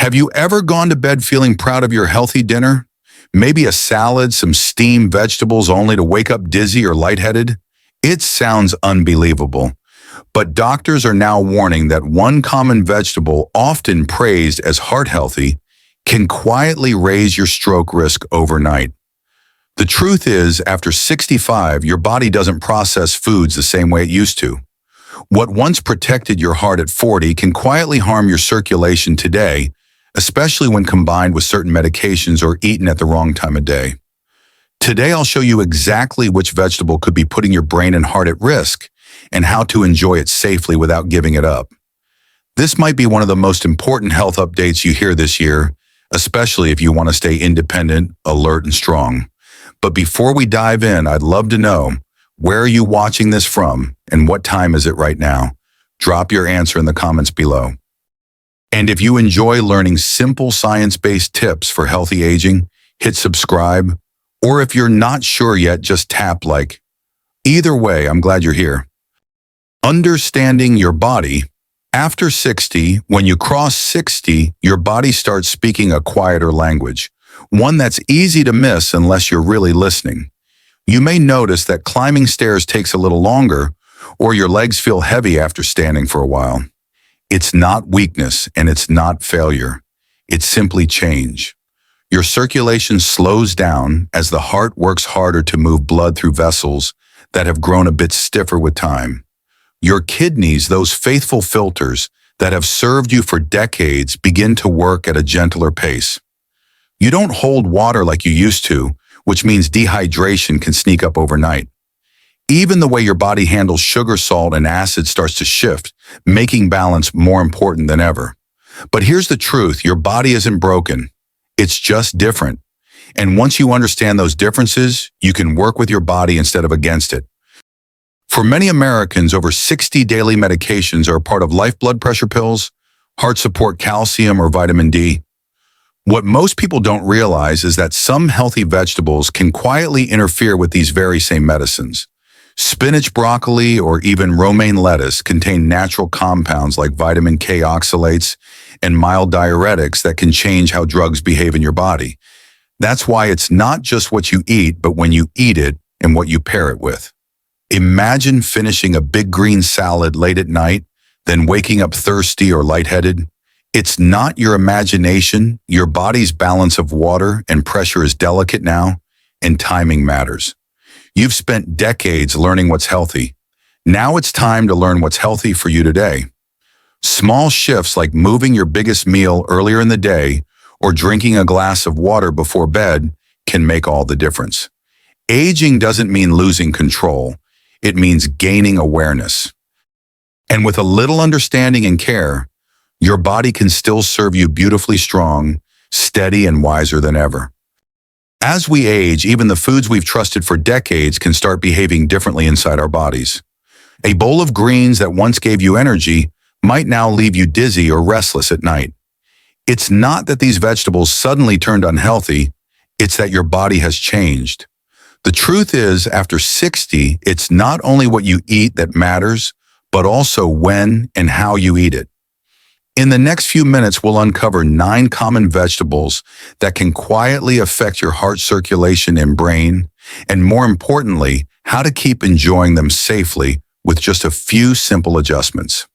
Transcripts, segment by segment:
Have you ever gone to bed feeling proud of your healthy dinner? Maybe a salad, some steamed vegetables only to wake up dizzy or lightheaded? It sounds unbelievable. But doctors are now warning that one common vegetable, often praised as heart healthy, can quietly raise your stroke risk overnight. The truth is, after 65, your body doesn't process foods the same way it used to. What once protected your heart at 40 can quietly harm your circulation today, especially when combined with certain medications or eaten at the wrong time of day. Today, I'll show you exactly which vegetable could be putting your brain and heart at risk and how to enjoy it safely without giving it up. This might be one of the most important health updates you hear this year, especially if you want to stay independent, alert, and strong. But before we dive in, I'd love to know, where are you watching this from and what time is it right now? Drop your answer in the comments below. And if you enjoy learning simple science-based tips for healthy aging, hit subscribe. Or if you're not sure yet, just tap like. Either way, I'm glad you're here. Understanding your body. After 60, when you cross 60, your body starts speaking a quieter language, one that's easy to miss unless you're really listening. You may notice that climbing stairs takes a little longer, or your legs feel heavy after standing for a while. It's not weakness and it's not failure. It's simply change. Your circulation slows down as the heart works harder to move blood through vessels that have grown a bit stiffer with time. Your kidneys, those faithful filters that have served you for decades, begin to work at a gentler pace. You don't hold water like you used to, which means dehydration can sneak up overnight. Even the way your body handles sugar, salt, and acid starts to shift, making balance more important than ever. But here's the truth, your body isn't broken. It's just different. And once you understand those differences, you can work with your body instead of against it. For many Americans, over 60 daily medications are part of life blood pressure pills, heart support calcium, or vitamin D. What most people don't realize is that some healthy vegetables can quietly interfere with these very same medicines. Spinach, broccoli, or even romaine lettuce contain natural compounds like vitamin K oxalates and mild diuretics that can change how drugs behave in your body. That's why it's not just what you eat, but when you eat it and what you pair it with. Imagine finishing a big green salad late at night, then waking up thirsty or lightheaded. It's not your imagination. Your body's balance of water and pressure is delicate now, and timing matters. You've spent decades learning what's healthy. Now it's time to learn what's healthy for you today. Small shifts like moving your biggest meal earlier in the day or drinking a glass of water before bed can make all the difference. Aging doesn't mean losing control. It means gaining awareness. And with a little understanding and care, your body can still serve you beautifully strong, steady, and wiser than ever. As we age, even the foods we've trusted for decades can start behaving differently inside our bodies. A bowl of greens that once gave you energy might now leave you dizzy or restless at night. It's not that these vegetables suddenly turned unhealthy, it's that your body has changed. The truth is, after 60, it's not only what you eat that matters, but also when and how you eat it. In the next few minutes, we'll uncover 9 common vegetables that can quietly affect your heart circulation and brain, and more importantly, how to keep enjoying them safely with just a few simple adjustments.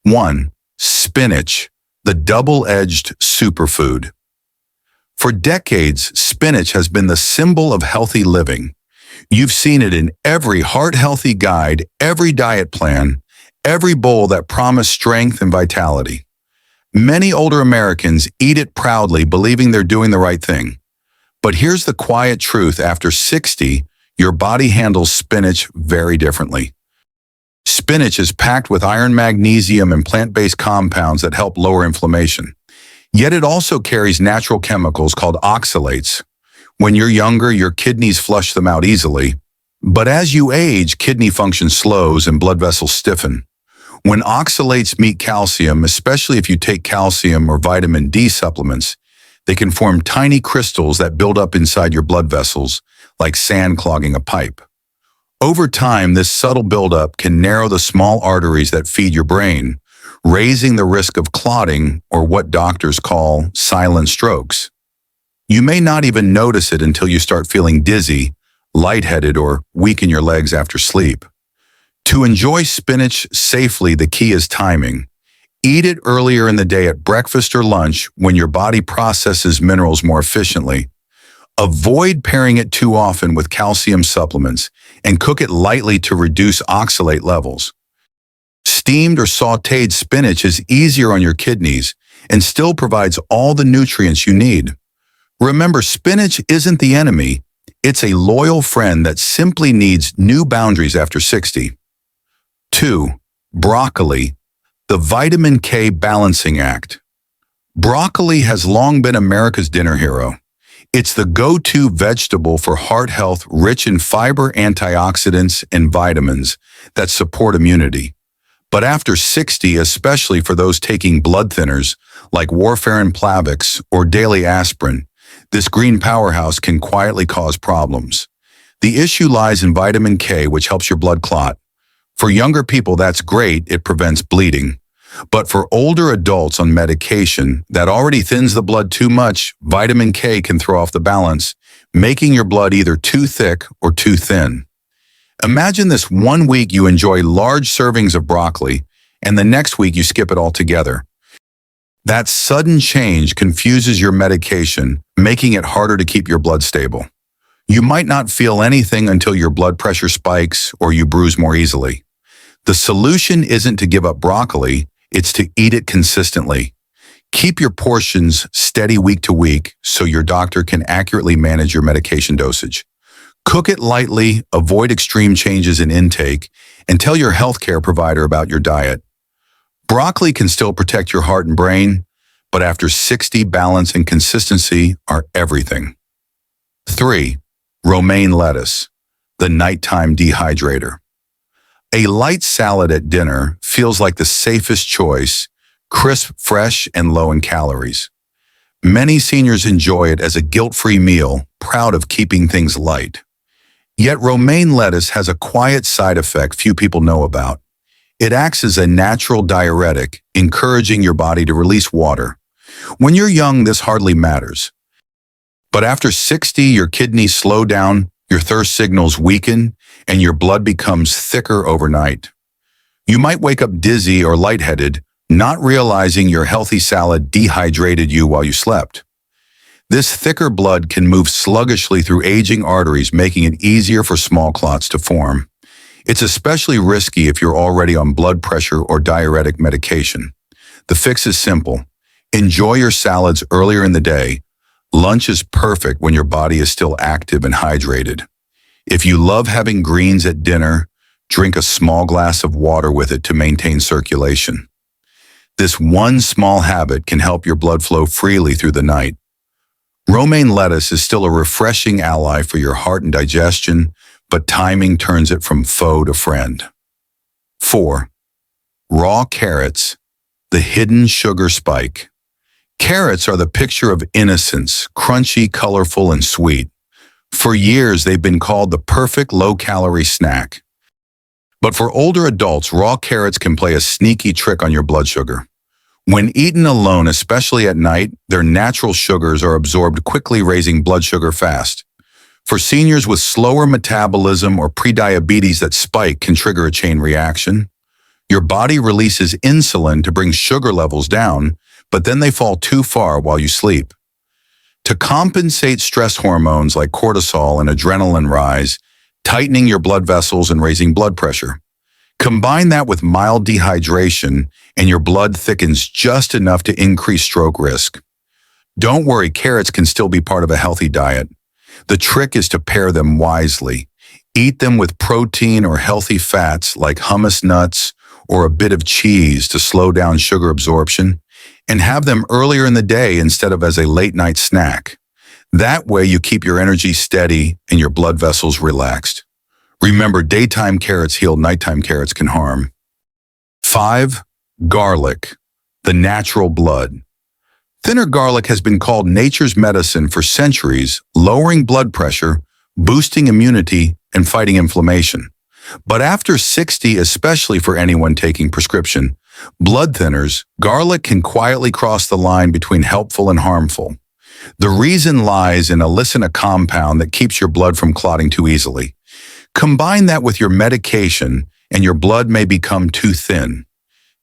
1. Spinach, the double-edged superfood. For decades, spinach has been the symbol of healthy living. You've seen it in every heart-healthy guide, every diet plan, every bowl that promised strength and vitality. Many older Americans eat it proudly, believing they're doing the right thing. But here's the quiet truth. After 60, your body handles spinach very differently. Spinach is packed with iron, magnesium, and plant-based compounds that help lower inflammation. Yet it also carries natural chemicals called oxalates. When you're younger, your kidneys flush them out easily. But as you age, kidney function slows and blood vessels stiffen. When oxalates meet calcium, especially if you take calcium or vitamin D supplements, they can form tiny crystals that build up inside your blood vessels, like sand clogging a pipe. Over time, this subtle buildup can narrow the small arteries that feed your brain, raising the risk of clotting or what doctors call silent strokes. You may not even notice it until you start feeling dizzy, lightheaded, or weak in your legs after sleep. To enjoy spinach safely, the key is timing. Eat it earlier in the day at breakfast or lunch when your body processes minerals more efficiently. Avoid pairing it too often with calcium supplements and cook it lightly to reduce oxalate levels. Steamed or sautéed spinach is easier on your kidneys and still provides all the nutrients you need. Remember, spinach isn't the enemy. It's a loyal friend that simply needs new boundaries after 60. 2. Broccoli, the vitamin K balancing act. Broccoli has long been America's dinner hero. It's the go-to vegetable for heart health, rich in fiber, antioxidants, and vitamins that support immunity. But after 60, especially for those taking blood thinners like warfarin Plavix or daily aspirin, this green powerhouse can quietly cause problems. The issue lies in vitamin K, which helps your blood clot. For younger people, that's great, it prevents bleeding. But for older adults on medication that already thins the blood too much, vitamin K can throw off the balance, making your blood either too thick or too thin. Imagine this: one week you enjoy large servings of broccoli, and the next week you skip it altogether. That sudden change confuses your medication, making it harder to keep your blood stable. You might not feel anything until your blood pressure spikes or you bruise more easily. The solution isn't to give up broccoli, it's to eat it consistently. Keep your portions steady week to week so your doctor can accurately manage your medication dosage. Cook it lightly, avoid extreme changes in intake, and tell your healthcare provider about your diet. Broccoli can still protect your heart and brain, but after 60, balance and consistency are everything. 3. Romaine lettuce, the nighttime dehydrator. A light salad at dinner feels like the safest choice, crisp, fresh, and low in calories. Many seniors enjoy it as a guilt-free meal, proud of keeping things light. Yet romaine lettuce has a quiet side effect few people know about. It acts as a natural diuretic, encouraging your body to release water. When you're young, this hardly matters. But after 60, your kidneys slow down, your thirst signals weaken, and your blood becomes thicker overnight. You might wake up dizzy or lightheaded, not realizing your healthy salad dehydrated you while you slept. This thicker blood can move sluggishly through aging arteries, making it easier for small clots to form. It's especially risky if you're already on blood pressure or diuretic medication. The fix is simple. Enjoy your salads earlier in the day. Lunch is perfect when your body is still active and hydrated. If you love having greens at dinner, drink a small glass of water with it to maintain circulation. This one small habit can help your blood flow freely through the night. Romaine lettuce is still a refreshing ally for your heart and digestion, but timing turns it from foe to friend. 4. Raw carrots, the hidden sugar spike. Carrots are the picture of innocence, crunchy, colorful, and sweet. For years, they've been called the perfect low-calorie snack. But for older adults, raw carrots can play a sneaky trick on your blood sugar. When eaten alone, especially at night, their natural sugars are absorbed quickly, raising blood sugar fast. For seniors with slower metabolism or prediabetes, that spike can trigger a chain reaction. Your body releases insulin to bring sugar levels down, but then they fall too far while you sleep. To compensate, stress hormones like cortisol and adrenaline rise, tightening your blood vessels and raising blood pressure. Combine that with mild dehydration, and your blood thickens just enough to increase stroke risk. Don't worry, carrots can still be part of a healthy diet. The trick is to pair them wisely. Eat them with protein or healthy fats like hummus nuts or a bit of cheese to slow down sugar absorption, and have them earlier in the day instead of as a late-night snack. That way you keep your energy steady and your blood vessels relaxed. Remember, daytime carrots heal, nighttime carrots can harm. 5. Garlic, the natural blood. Thinner garlic has been called nature's medicine for centuries, lowering blood pressure, boosting immunity, and fighting inflammation. But after 60, especially for anyone taking prescription, Blood thinners, garlic can quietly cross the line between helpful and harmful. The reason lies in a compound that keeps your blood from clotting too easily. Combine that with your medication, and your blood may become too thin.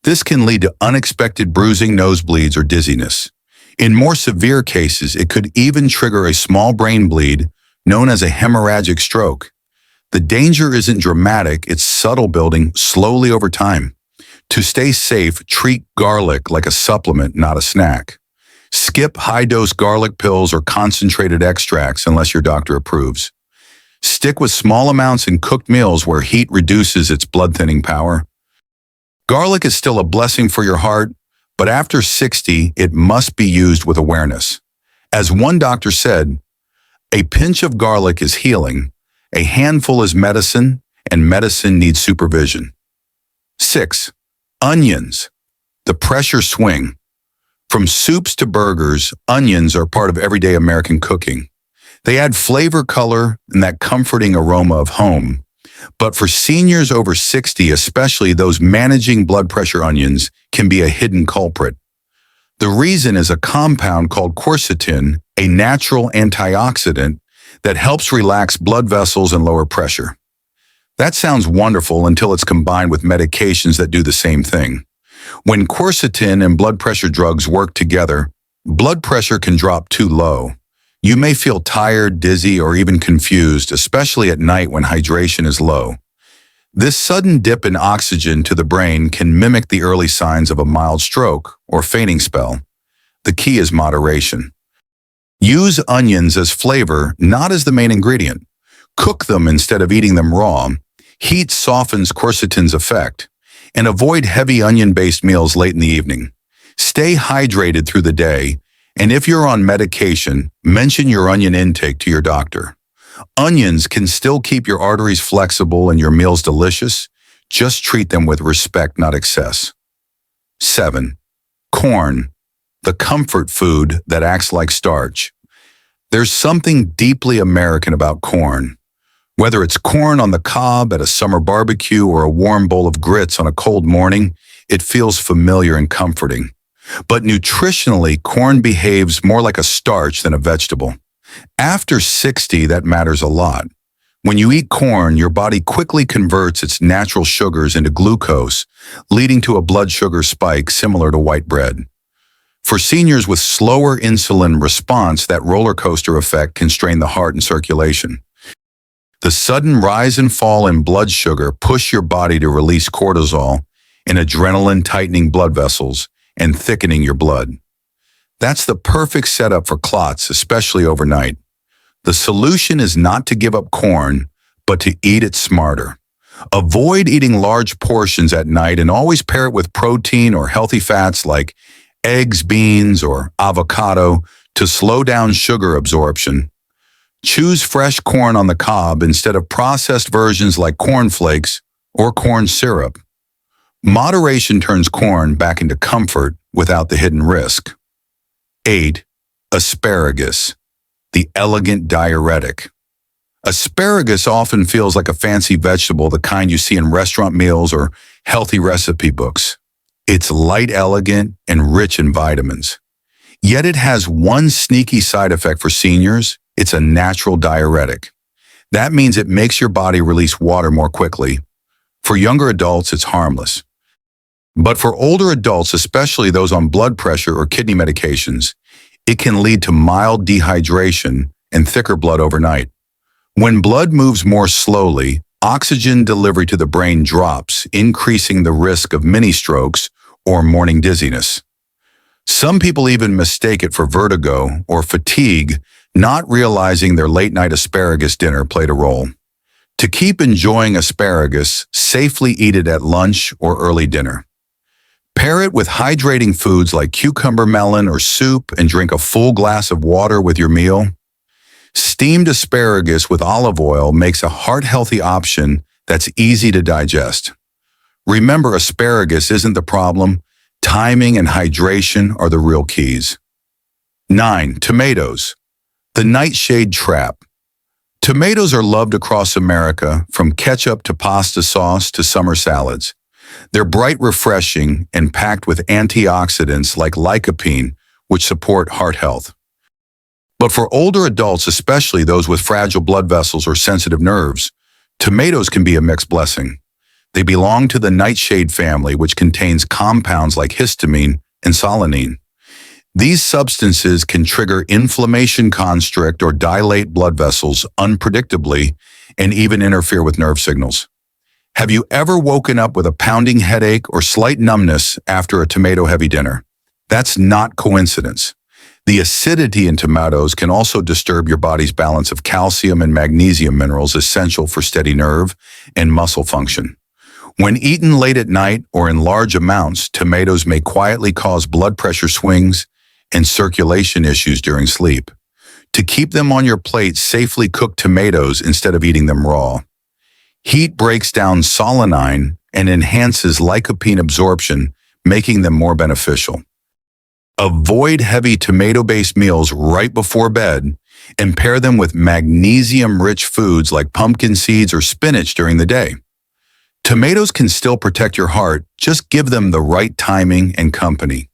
This can lead to unexpected bruising, nosebleeds, or dizziness. In more severe cases, it could even trigger a small brain bleed known as a hemorrhagic stroke. The danger isn't dramatic, it's subtle, building slowly over time. To stay safe, treat garlic like a supplement, not a snack. Skip high-dose garlic pills or concentrated extracts unless your doctor approves. Stick with small amounts in cooked meals where heat reduces its blood-thinning power. Garlic is still a blessing for your heart, but after 60, it must be used with awareness. As one doctor said, a pinch of garlic is healing, a handful is medicine, and medicine needs supervision. 6. Onions. The pressure swing. From soups to burgers, onions are part of everyday American cooking. They add flavor, color, and that comforting aroma of home. But for seniors over 60, especially those managing blood pressure, onions can be a hidden culprit. The reason is a compound called quercetin, a natural antioxidant that helps relax blood vessels and lower pressure. That sounds wonderful until it's combined with medications that do the same thing. When quercetin and blood pressure drugs work together, blood pressure can drop too low. You may feel tired, dizzy, or even confused, especially at night when hydration is low. This sudden dip in oxygen to the brain can mimic the early signs of a mild stroke or fainting spell. The key is moderation. Use onions as flavor, not as the main ingredient. Cook them instead of eating them raw. Heat softens quercetin's effect. And avoid heavy onion-based meals late in the evening. Stay hydrated through the day, and if you're on medication, mention your onion intake to your doctor. Onions can still keep your arteries flexible and your meals delicious. Just treat them with respect, not excess. 7. Corn, the comfort food that acts like starch. There's something deeply American about corn. Whether it's corn on the cob at a summer barbecue or a warm bowl of grits on a cold morning, it feels familiar and comforting. But nutritionally, corn behaves more like a starch than a vegetable. After 60, that matters a lot. When you eat corn, your body quickly converts its natural sugars into glucose, leading to a blood sugar spike similar to white bread. For seniors with slower insulin response, that roller coaster effect can strain the heart and circulation. The sudden rise and fall in blood sugar push your body to release cortisol and adrenaline, tightening blood vessels and thickening your blood. That's the perfect setup for clots, especially overnight. The solution is not to give up corn, but to eat it smarter. Avoid eating large portions at night and always pair it with protein or healthy fats like eggs, beans, or avocado to slow down sugar absorption. Choose fresh corn on the cob instead of processed versions like corn flakes or corn syrup. Moderation turns corn back into comfort without the hidden risk. 8. Asparagus, the elegant diuretic. Asparagus often feels like a fancy vegetable, the kind you see in restaurant meals or healthy recipe books. It's light, elegant, and rich in vitamins. Yet it has one sneaky side effect for seniors. It's a natural diuretic. That means it makes your body release water more quickly. For younger adults, it's harmless. But for older adults, especially those on blood pressure or kidney medications, it can lead to mild dehydration and thicker blood overnight. When blood moves more slowly, oxygen delivery to the brain drops, increasing the risk of mini strokes or morning dizziness. Some people even mistake it for vertigo or fatigue, not realizing their late-night asparagus dinner played a role. To keep enjoying asparagus, safely eat it at lunch or early dinner. Pair it with hydrating foods like cucumber melon or soup and drink a full glass of water with your meal. Steamed asparagus with olive oil makes a heart-healthy option that's easy to digest. Remember, asparagus isn't the problem. Timing and hydration are the real keys. 9. Tomatoes, the nightshade trap. Tomatoes are loved across America, from ketchup to pasta sauce to summer salads. They're bright, refreshing, and packed with antioxidants like lycopene, which support heart health. But for older adults, especially those with fragile blood vessels or sensitive nerves, tomatoes can be a mixed blessing. They belong to the nightshade family, which contains compounds like histamine and solanine. These substances can trigger inflammation, constrict, or dilate blood vessels unpredictably and even interfere with nerve signals. Have you ever woken up with a pounding headache or slight numbness after a tomato-heavy dinner? That's not coincidence. The acidity in tomatoes can also disturb your body's balance of calcium and magnesium minerals essential for steady nerve and muscle function. When eaten late at night or in large amounts, tomatoes may quietly cause blood pressure swings and circulation issues during sleep. To keep them on your plate, safely cook tomatoes instead of eating them raw. Heat breaks down solanine and enhances lycopene absorption, making them more beneficial. Avoid heavy tomato-based meals right before bed and pair them with magnesium-rich foods like pumpkin seeds or spinach during the day. Tomatoes can still protect your heart, just give them the right timing and company.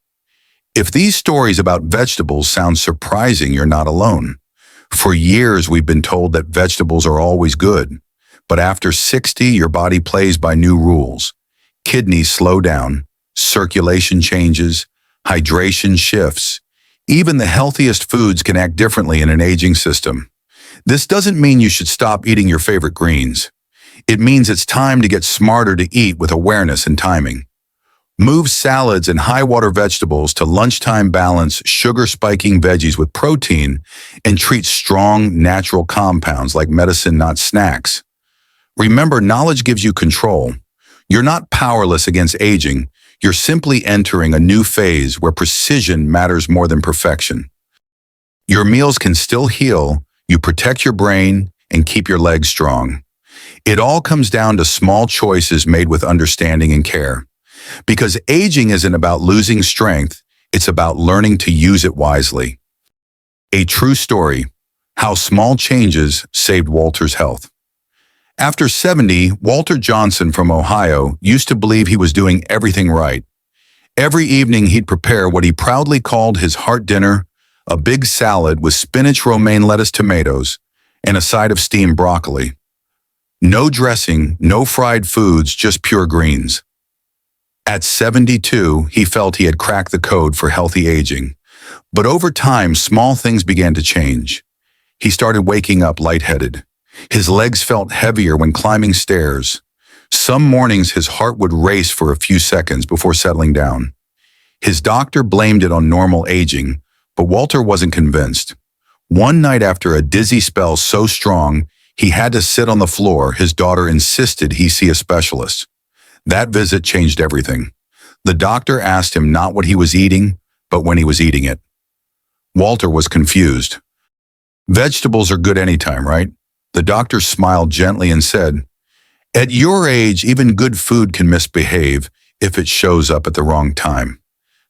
If these stories about vegetables sound surprising, you're not alone. For years, we've been told that vegetables are always good. But after 60, your body plays by new rules. Kidneys slow down, circulation changes, hydration shifts. Even the healthiest foods can act differently in an aging system. This doesn't mean you should stop eating your favorite greens. It means it's time to get smarter to eat with awareness and timing. Move salads and high-water vegetables to lunchtime, balance sugar-spiking veggies with protein, and treat strong, natural compounds like medicine, not snacks. Remember, knowledge gives you control. You're not powerless against aging. You're simply entering a new phase where precision matters more than perfection. Your meals can still heal, you protect your brain, and keep your legs strong. It all comes down to small choices made with understanding and care. Because aging isn't about losing strength, it's about learning to use it wisely. A true story, how small changes saved Walter's health. After 70, Walter Johnson from Ohio used to believe he was doing everything right. Every evening he'd prepare what he proudly called his heart dinner, a big salad with spinach, romaine lettuce, tomatoes, and a side of steamed broccoli. No dressing, no fried foods, just pure greens. At 72, he felt he had cracked the code for healthy aging. But over time, small things began to change. He started waking up lightheaded. His legs felt heavier when climbing stairs. Some mornings his heart would race for a few seconds before settling down. His doctor blamed it on normal aging, but Walter wasn't convinced. One night after a dizzy spell so strong he had to sit on the floor, his daughter insisted he see a specialist. That visit changed everything. The doctor asked him not what he was eating, but when he was eating it. Walter was confused. Vegetables are good anytime, right? The doctor smiled gently and said, "At your age, even good food can misbehave if it shows up at the wrong time."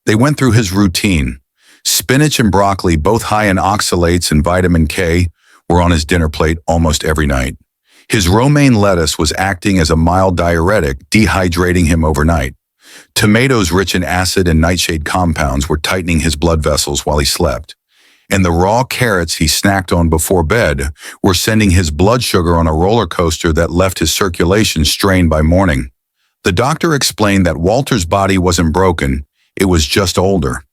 They went through his routine. Spinach and broccoli, both high in oxalates and vitamin K, were on his dinner plate almost every night. His romaine lettuce was acting as a mild diuretic, dehydrating him overnight. Tomatoes rich in acid and nightshade compounds were tightening his blood vessels while he slept. And the raw carrots he snacked on before bed were sending his blood sugar on a roller coaster that left his circulation strained by morning. The doctor explained that Walter's body wasn't broken, it was just older.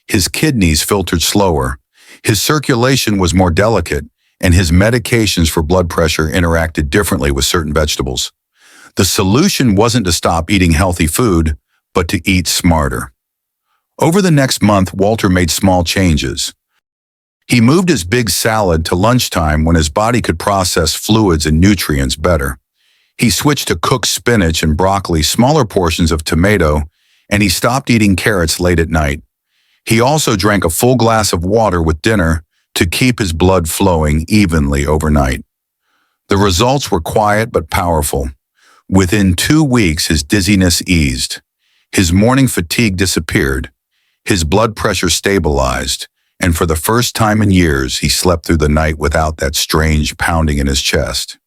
His kidneys filtered slower, his circulation was more delicate, and his medications for blood pressure interacted differently with certain vegetables. The solution wasn't to stop eating healthy food, but to eat smarter. Over the next month, Walter made small changes. He moved his big salad to lunchtime when his body could process fluids and nutrients better. He switched to cooked spinach and broccoli, smaller portions of tomato, and he stopped eating carrots late at night. He also drank a full glass of water with dinner to keep his blood flowing evenly overnight. The results were quiet but powerful. Within 2 weeks, his dizziness eased. His morning fatigue disappeared. His blood pressure stabilized. And for the first time in years, he slept through the night without that strange pounding in his chest.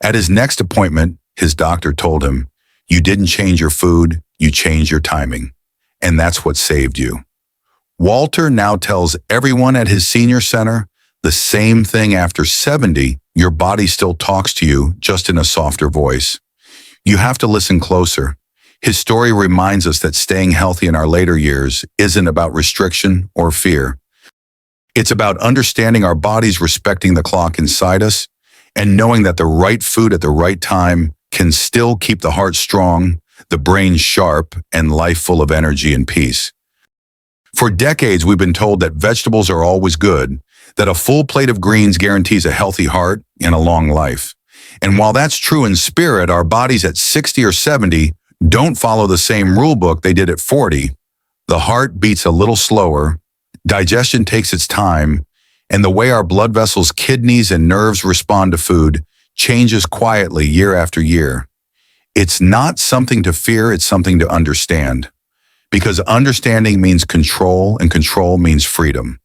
At his next appointment, his doctor told him, You didn't change your food, you changed your timing. And that's what saved you. Walter now tells everyone at his senior center the same thing after 70, your body still talks to you, just in a softer voice. You have to listen closer. His story reminds us that staying healthy in our later years isn't about restriction or fear. It's about understanding our bodies, respecting the clock inside us, and knowing that the right food at the right time can still keep the heart strong, the brain sharp, and life full of energy and peace. For decades, we've been told that vegetables are always good, that a full plate of greens guarantees a healthy heart and a long life. And while that's true in spirit, our bodies at 60 or 70 don't follow the same rule book they did at 40. The heart beats a little slower, digestion takes its time, and the way our blood vessels, kidneys, and nerves respond to food changes quietly year after year. It's not something to fear, it's something to understand. Because understanding means control, and control means freedom.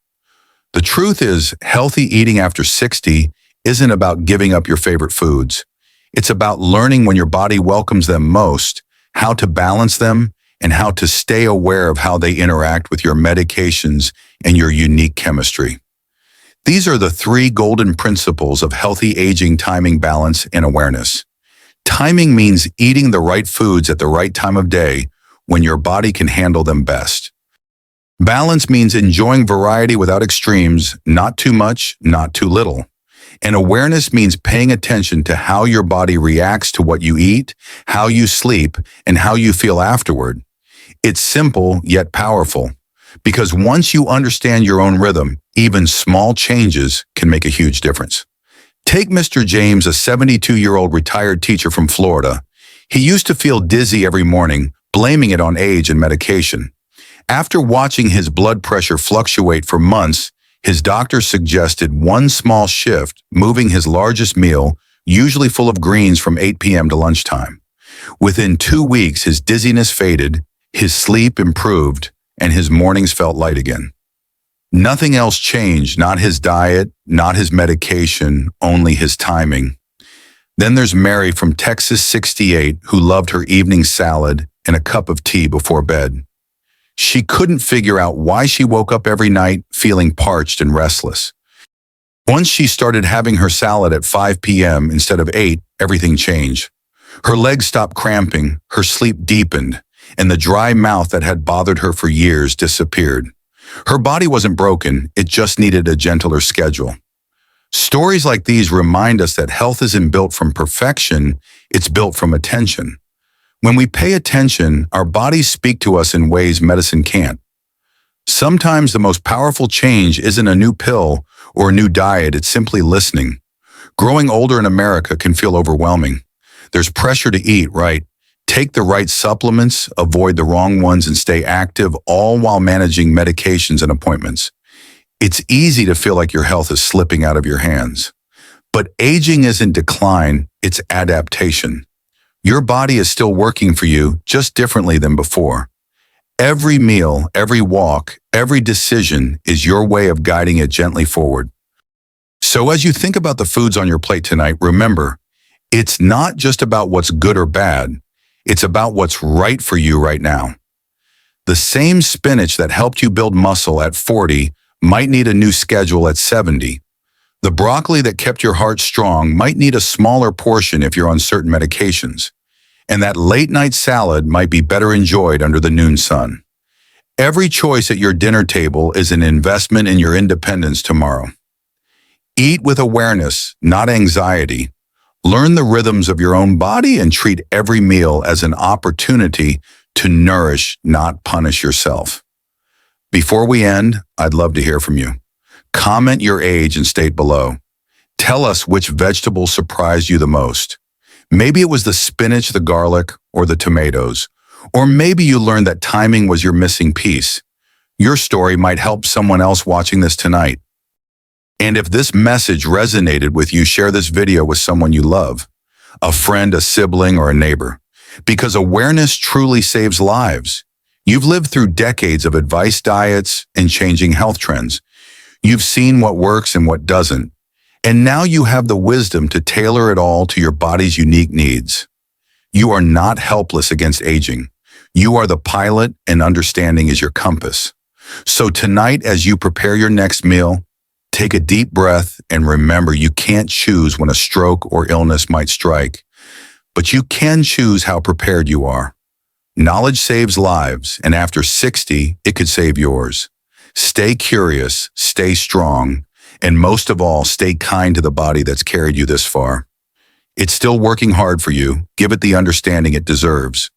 The truth is, healthy eating after 60 isn't about giving up your favorite foods. It's about learning when your body welcomes them most, how to balance them, and how to stay aware of how they interact with your medications and your unique chemistry. These are the 3 golden principles of healthy aging: timing, balance, and awareness. Timing means eating the right foods at the right time of day when your body can handle them best. Balance means enjoying variety without extremes, not too much, not too little. And awareness means paying attention to how your body reacts to what you eat, how you sleep, and how you feel afterward. It's simple yet powerful, because once you understand your own rhythm, even small changes can make a huge difference. Take Mr. James, a 72-year-old retired teacher from Florida. He used to feel dizzy every morning, blaming it on age and medication. After watching his blood pressure fluctuate for months, his doctor suggested one small shift, moving his largest meal, usually full of greens, from 8 p.m. to lunchtime. Within 2 weeks, his dizziness faded, his sleep improved, and his mornings felt light again. Nothing else changed, not his diet, not his medication, only his timing. Then there's Mary from Texas, 68, who loved her evening salad and a cup of tea before bed. She couldn't figure out why she woke up every night feeling parched and restless. Once she started having her salad at 5 p.m. instead of 8, everything changed. Her legs stopped cramping, her sleep deepened, and the dry mouth that had bothered her for years disappeared. Her body wasn't broken, it just needed a gentler schedule. Stories like these remind us that health isn't built from perfection, it's built from attention. When we pay attention, our bodies speak to us in ways medicine can't. Sometimes the most powerful change isn't a new pill or a new diet, it's simply listening. Growing older in America can feel overwhelming. There's pressure to eat right, take the right supplements, avoid the wrong ones, and stay active, all while managing medications and appointments. It's easy to feel like your health is slipping out of your hands. But aging isn't decline, it's adaptation. Your body is still working for you, just differently than before. Every meal, every walk, every decision is your way of guiding it gently forward. So as you think about the foods on your plate tonight, remember, it's not just about what's good or bad, it's about what's right for you right now. The same spinach that helped you build muscle at 40 might need a new schedule at 70. The broccoli that kept your heart strong might need a smaller portion if you're on certain medications. And that late-night salad might be better enjoyed under the noon sun. Every choice at your dinner table is an investment in your independence tomorrow. Eat with awareness, not anxiety. Learn the rhythms of your own body and treat every meal as an opportunity to nourish, not punish yourself. Before we end, I'd love to hear from you. Comment your age and state below. Tell us which vegetable surprised you the most. Maybe it was the spinach, the garlic, or the tomatoes. Or maybe you learned that timing was your missing piece. Your story might help someone else watching this tonight. And if this message resonated with you, share this video with someone you love, a friend, a sibling, or a neighbor. Because awareness truly saves lives. You've lived through decades of advice, diets, and changing health trends. You've seen what works and what doesn't. And now you have the wisdom to tailor it all to your body's unique needs. You are not helpless against aging. You are the pilot, and understanding is your compass. So tonight, as you prepare your next meal, take a deep breath and remember you can't choose when a stroke or illness might strike, but you can choose how prepared you are. Knowledge saves lives, and after 60, it could save yours. Stay curious, stay strong, and most of all, stay kind to the body that's carried you this far. It's still working hard for you. Give it the understanding it deserves.